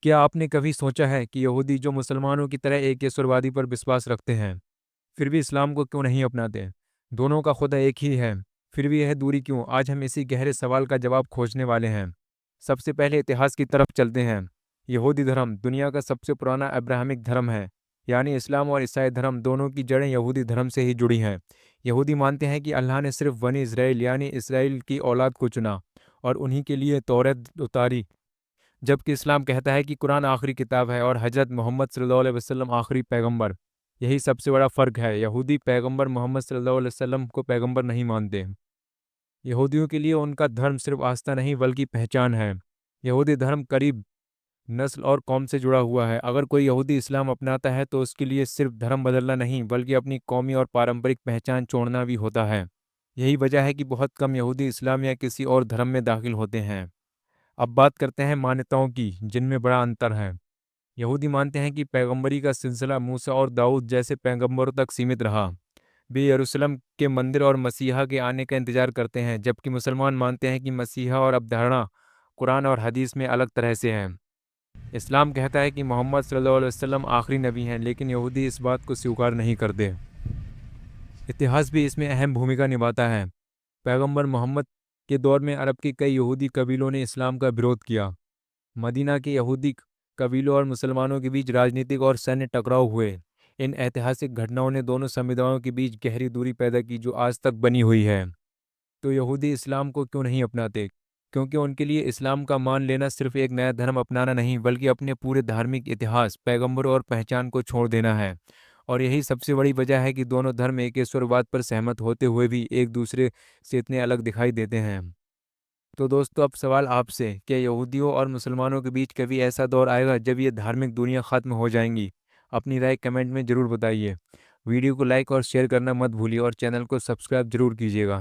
क्या आपने कभी सोचा है कि यहूदी जो मुसलमानों की तरह एक ईश्वरवादी पर विश्वास रखते हैं, फिर भी इस्लाम को क्यों नहीं अपनाते? दोनों का खुदा एक ही है, फिर भी यह दूरी क्यों? आज हम इसी गहरे सवाल का जवाब खोजने वाले हैं। सबसे पहले इतिहास की तरफ चलते हैं। यहूदी धर्म दुनिया का सबसे पुराना अब्राहमिक धर्म है। यानी इस्लाम और ईसाई धर्म दोनों की जड़ें यहूदी धर्म से ही जुड़ी हैं। यहूदी मानते हैं कि अल्लाह ने सिर्फ बनी इसराइल यानी इसराइल की औलाद को चुना और उन्हीं के लिए तौरात उतारी, जबकि इस्लाम कहता है कि कुरान आखिरी किताब है और हजरत मोहम्मद सल्लल्लाहु अलैहि वसल्लम आखिरी पैगंबर। यही सबसे बड़ा फ़र्क है, यहूदी पैगंबर मोहम्मद सल्लल्लाहु अलैहि वसल्लम को पैगंबर नहीं मानते। यहूदियों के लिए उनका धर्म सिर्फ आस्था नहीं बल्कि पहचान है। यहूदी धर्म करीब नस्ल और कौम से जुड़ा हुआ है। अगर कोई यहूदी इस्लाम अपनाता है तो उसके लिए सिर्फ धर्म बदलना नहीं बल्कि अपनी कौमी और पारंपरिक पहचान छोड़ना भी होता है। यही वजह है कि बहुत कम यहूदी इस्लाम या किसी और धर्म में दाखिल होते हैं। अब बात करते हैं मान्यताओं की, जिनमें बड़ा अंतर है। यहूदी मानते हैं कि पैगंबरी का सिलसिला मूसा और दाऊद जैसे पैगंबरों तक सीमित रहा। वे यरूशलेम के मंदिर और मसीहा के आने का इंतजार करते हैं, जबकि मुसलमान मानते हैं कि मसीहा और अवधारणा कुरान और हदीस में अलग तरह से है। इस्लाम कहता है कि मोहम्मद सल्लल्लाहु अलैहि वसल्लम आखिरी नबी हैं, लेकिन यहूदी इस बात को स्वीकार नहीं करते। इतिहास भी इसमें अहम भूमिका निभाता है। पैगंबर मोहम्मद के दौर में अरब के कई यहूदी कबीलों ने इस्लाम का विरोध किया। मदीना के यहूदी कबीलों और मुसलमानों के बीच राजनीतिक और सैन्य टकराव हुए। इन ऐतिहासिक घटनाओं ने दोनों समुदायों के बीच गहरी दूरी पैदा की जो आज तक बनी हुई है। तो यहूदी इस्लाम को क्यों नहीं अपनाते? क्योंकि उनके लिए इस्लाम का मान लेना सिर्फ एक नया धर्म अपनाना नहीं बल्कि अपने पूरे धार्मिक इतिहास, पैगंबरों और पहचान को छोड़ देना है। और यही सबसे बड़ी वजह है कि दोनों धर्म एक ईश्वरवाद पर सहमत होते हुए भी एक दूसरे से इतने अलग दिखाई देते हैं। तो दोस्तों, अब सवाल आपसे, क्या यहूदियों और मुसलमानों के बीच कभी ऐसा दौर आएगा जब ये धार्मिक दूरियां खत्म हो जाएंगी? अपनी राय कमेंट में ज़रूर बताइए। वीडियो को लाइक और शेयर करना मत भूलिए और चैनल को सब्सक्राइब जरूर कीजिएगा।